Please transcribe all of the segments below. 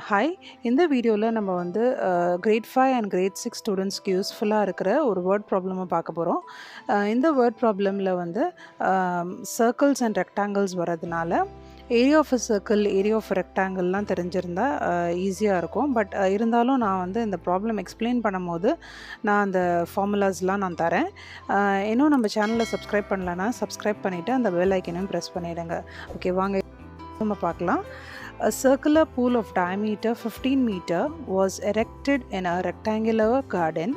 Hi. இந்த வீடியோவில் நம்ம வந்து கிரேட் 5 அண்ட் கிரேட் 6 ஸ்டூடெண்ட்ஸ்க்கு யூஸ்ஃபுல்லாக இருக்கிற ஒரு வேர்ட் ப்ராப்ளமை பார்க்க போகிறோம். இந்த வேர்ட் ப்ராப்ளமில் வந்து சர்க்கிள்ஸ் அண்ட் ரெக்டாங்கிள்ஸ் வரதுனால area of a circle, area of ரெக்டாங்கிள்லாம் தெரிஞ்சிருந்தா ஈஸியாக இருக்கும். பட் இருந்தாலும் நான் வந்து இந்த ப்ராப்ளம் எக்ஸ்பிளைன் பண்ணும்போது நான் அந்த ஃபார்முலாஸ்லாம் நான் தரேன். இன்னும் நம்ம சேனலை சப்ஸ்கிரைப் பண்ணலன்னா சப்ஸ்கிரைப் பண்ணிவிட்டு அந்த பெல் ஐக்கனையும் ப்ரெஸ் பண்ணிவிடுங்க. ஓகே, வாங்க நம்ம பார்க்கலாம். A circular pool of diameter 15 meter was erected in a rectangular garden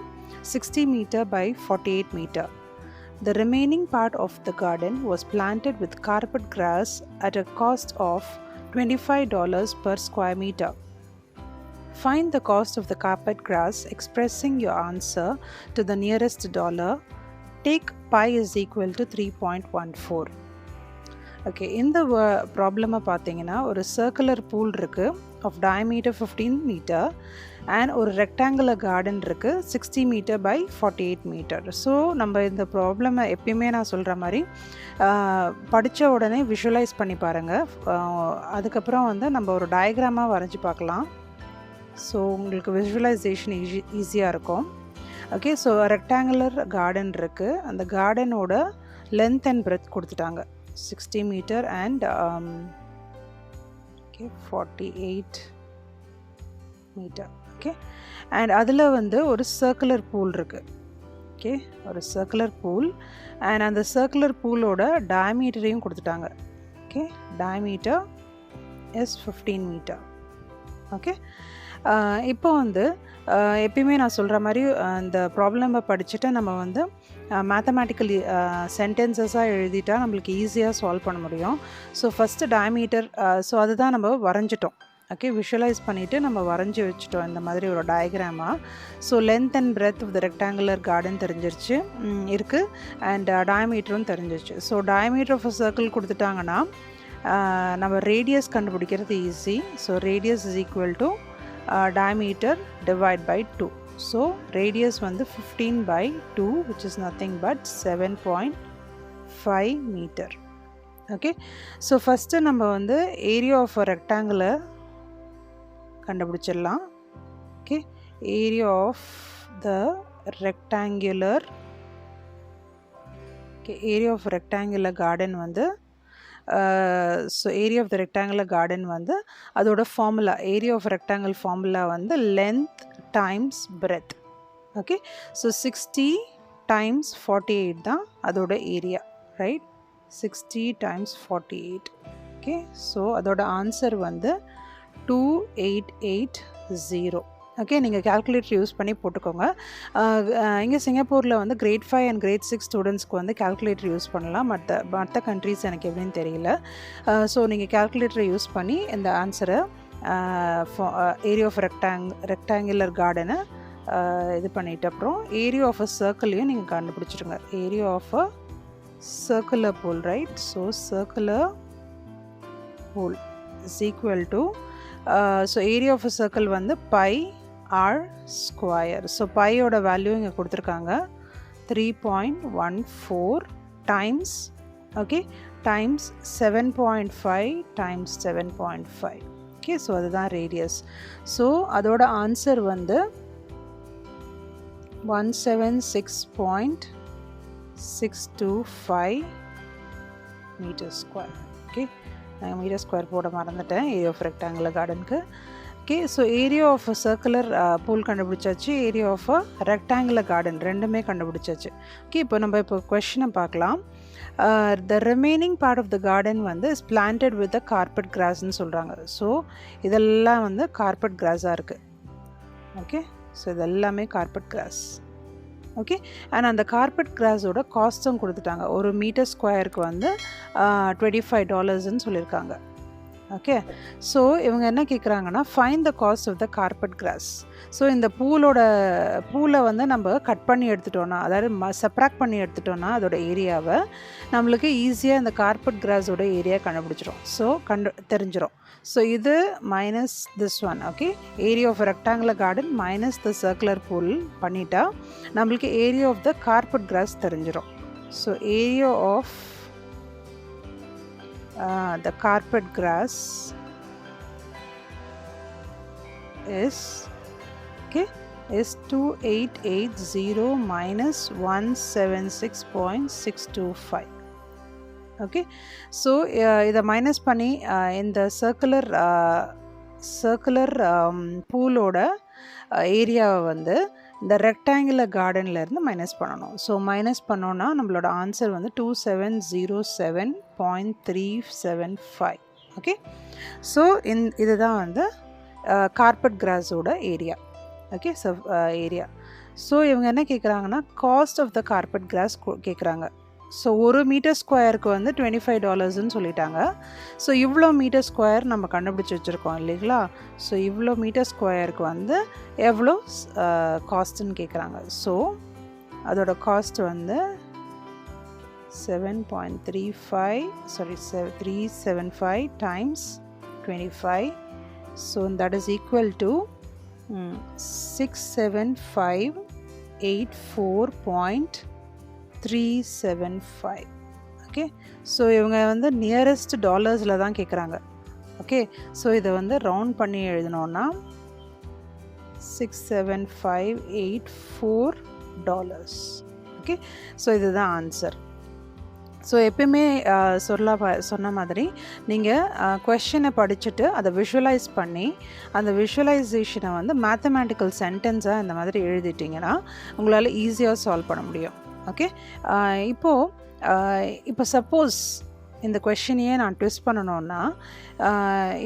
60 meter by 48 meter. The remaining part of the garden was planted with carpet grass at a cost of $25 per square meter. Find the cost of the carpet grass expressing your answer to the nearest dollar. Take pi is equal to 3.14. Okay, இந்த ப்ராப்ளமை பார்த்தீங்கன்னா ஒரு circular pool இருக்குது of diameter 15 metre and ஒரு rectangular garden இருக்குது 60 metre by 48 metre. So நம்ம இந்த ப்ராப்ளமை எப்பயுமே நான் சொல்கிற மாதிரி படித்த உடனே விஷுவலைஸ் பண்ணி பாருங்கள். அதுக்கப்புறம் வந்து நம்ம ஒரு டயக்ராமாக வரைஞ்சி பார்க்கலாம். ஸோ உங்களுக்கு விஷுவலைசேஷன் ஈஸியாக இருக்கும். ஓகே, ஸோ ரெக்டாங்குலர் கார்டன் இருக்குது. அந்த கார்டனோட லென்த் அண்ட் பிரெத் கொடுத்துட்டாங்க 60 meter and 48 meter. Okay, and அதில் வந்து ஒரு சர்க்குலர் பூல் இருக்குது. ஓகே, ஒரு சர்க்குலர் பூல் அண்ட் அந்த சர்க்குலர் பூலோட டயமீட்டரையும் கொடுத்துட்டாங்க. Okay, diameter is 15 metre. Okay, இப்போ வந்து எப்பயுமே நான் சொல்கிற மாதிரி இந்த ப்ராப்ளமை படிச்சுட்டு நம்ம வந்து மேத்தமேட்டிக்கலி சென்டென்சஸாக எழுதிட்டால் நம்மளுக்கு ஈஸியாக சால்வ் பண்ண முடியும். ஸோ ஃபஸ்ட்டு டயமீட்டர், ஸோ அதுதான் நம்ம வரைஞ்சிட்டோம். ஓகே, விஷுவலைஸ் பண்ணிவிட்டு நம்ம வரைஞ்சி வச்சுட்டோம் இந்த மாதிரி ஒரு டயக்ராமாக. So length and breadth of the rectangular garden தெரிஞ்சிருச்சு இருக்குது அண்ட் டயமீட்டரும் தெரிஞ்சிருச்சு. So diameter of a circle கொடுத்துட்டாங்கன்னா நம்ம ரேடியஸ் கண்டுபிடிக்கிறது easy. So radius is equal to diameter divide by 2. So radius வந்து 15 by 2 which is nothing but 7.5 meter. Okay, so first நம்ம வந்து area of a rectangle கண்டுபிடிச்சிடலாம். Okay, area of the rectangular, okay, area of rectangular garden வந்து so area of the rectangular garden வந்து அதோட formula, area of rectangle formula வந்து length times breadth. Okay, so 60 times 48 தான் அதோட ஏரியா, right? 60 times 48. Okay, so அதோட answer வந்து 2880. Okay, நீங்கள் கேல்குலேட்டர் யூஸ் பண்ணி போட்டுக்கோங்க. இங்கே சிங்கப்பூரில் வந்து கிரேட் 5 அண்ட் கிரேட் 6 ஸ்டூடெண்ட்ஸ்க்கு வந்து கேல்குலேட்டர் யூஸ் பண்ணலாம். மற்ற கண்ட்ரீஸ் எனக்கு எப்படின்னு தெரியல. ஸோ நீங்கள் கேல்குலேட்டரை யூஸ் பண்ணி இந்த ஆன்சரை ஏரியா ஆஃப் ரெக்டாங்குலர் கார்டனை இது பண்ணிட்டு அப்புறம் ஏரியா ஆஃப் அ சர்க்கிளையும் நீங்கள் கண்டுபிடிச்சிடுங்க. Area of a circular pool, right? So circular pool is equal to so area of a circle வந்து பை ஆர் ஸ்கொயர். ஸோ பையோட வேல்யூ இங்கே கொடுத்துருக்காங்க 3.14 times, okay, times 7.5 times 7.5. Okay, so அதுதான் radius. So அதோட answer வந்து 176.625 metre square. Okay, நான் metre square போட மறந்துட்டேன் ஏரியா ஆஃப் ரெக்டாங்குலர் கார்டனுக்கு. Okay, so area of a circular pool கண்டுபிடிச்சாச்சு, area of a rectangular garden ரெண்டுமே கண்டுபிடிச்சாச்சு. ஓகே, இப்போ நம்ம இப்போ கொஷினை பார்க்கலாம். The remaining part of the garden வந்து is planted with a carpet கிராஸ்ன்னு சொல்கிறாங்க. ஸோ இதெல்லாம் வந்து கார்பெட் கிராஸாக இருக்குது. ஓகே, ஸோ இதெல்லாமே கார்பெட் கிராஸ். ஓகே, அண்ட் அந்த கார்பெட் கிராஸோட காஸ்ட்டும் கொடுத்துட்டாங்க. ஒரு மீட்டர் ஸ்கொயருக்கு வந்து $25ன்னு சொல்லியிருக்காங்க. ஓகே, ஸோ இவங்க என்ன கேட்குறாங்கன்னா find the cost of the carpet grass. So இந்த பூலை வந்து நம்ம கட் பண்ணி எடுத்துட்டோன்னா, அதாவது செப்ராக்ட் பண்ணி எடுத்துட்டோன்னா அதோட ஏரியாவை நம்மளுக்கு ஈஸியாக இந்த கார்பெட் கிராஸோட ஏரியா கண்டுபிடிச்சிடும். ஸோ தெரிஞ்சிடும். ஸோ இது minus this one. Okay, area of rectangular garden minus the circular pool பண்ணிட்டா நம்மளுக்கு area of the carpet grass தெரிஞ்சிடும். So area of the carpet grass is, okay, is 2880 minus 176.625. okay, so இதை minus பண்ணி இந்த circular பூலோட ஏரியாவை வந்து இந்த ரெக்டாங்குலர் கார்டன்லேருந்து மைனஸ் பண்ணணும். ஸோ மைனஸ் பண்ணோன்னா நம்மளோட ஆன்சர் வந்து 2707.375. ஓகே, ஸோ இதுதான் வந்து கார்பெட் கிராஸோட area. Okay, so area. So இவங்க என்ன கேட்குறாங்கன்னா cost of the carpet grass கேட்குறாங்க. ஸோ ஒரு மீட்டர் ஸ்கொயருக்கு வந்து $25 சொல்லிட்டாங்க. ஸோ இவ்வளோ மீட்டர் ஸ்கொயர் நம்ம கண்டுபிடிச்சி வச்சுருக்கோம் இல்லைங்களா? ஸோ இவ்வளோ மீட்டர் ஸ்கொயருக்கு வந்து எவ்வளோ காஸ்ட்டுன்னு கேட்குறாங்க. ஸோ அதோட காஸ்ட் வந்து 375 times 25. So that is equal to 67584.375. Okay, so இவங்க வந்து நியரஸ்ட் டாலர்ஸில் தான் கேட்குறாங்க. ஓகே, ஸோ இதை வந்து ரவுண்ட் பண்ணி எழுதினோன்னா $67584. ஓகே, ஸோ இதுதான் ஆன்சர். ஸோ எப்பயுமே சொன்ன மாதிரி நீங்கள் கொஷனை படிச்சுட்டு அதை விஷுவலைஸ் பண்ணி அந்த விஷுவலைசேஷனை வந்து மேத்தமேட்டிக்கல் சென்டென்ஸாக இந்த மாதிரி எழுதிட்டிங்கன்னா உங்களால் ஈஸியாக சால்வ் பண்ண முடியும். ஓகே, இப்போ சப்போஸ் இந்த கொஷனையே நான் ட்விஸ்ட் பண்ணணுன்னா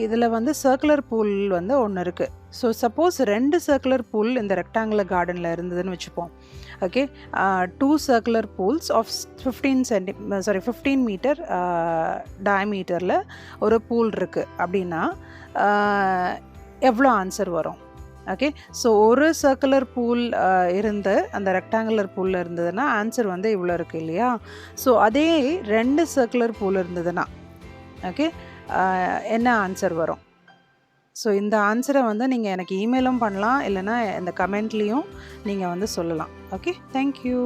இதில் வந்து சர்க்குலர் பூல் வந்து ஒன்று இருக்குது. ஸோ சப்போஸ் 2 சர்க்குலர் பூல் இந்த ரெக்டாங்குலர் கார்டனில் இருந்ததுன்னு வச்சுப்போம். Okay, 2 circular pools of 15 metre டயமீட்டரில் ஒரு பூல் இருக்குது அப்படின்னா எவ்வளோ ஆன்சர் வரும்? ஓகே, ஸோ ஒரு சர்க்குலர் பூல் இருந்து அந்த ரெக்டாங்குலர் பூலில் இருந்ததுன்னா ஆன்சர் வந்து இவ்வளோ இருக்குது இல்லையா? ஸோ அதே 2 சர்க்குலர் பூல் இருந்ததுன்னா ஓகே என்ன ஆன்சர் வரும்? ஸோ இந்த ஆன்சரை வந்து நீங்கள் எனக்கு இமெயிலும் பண்ணலாம், இல்லைனா இந்த கமெண்ட்லேயும் நீங்கள் வந்து சொல்லலாம். Okay, thank you.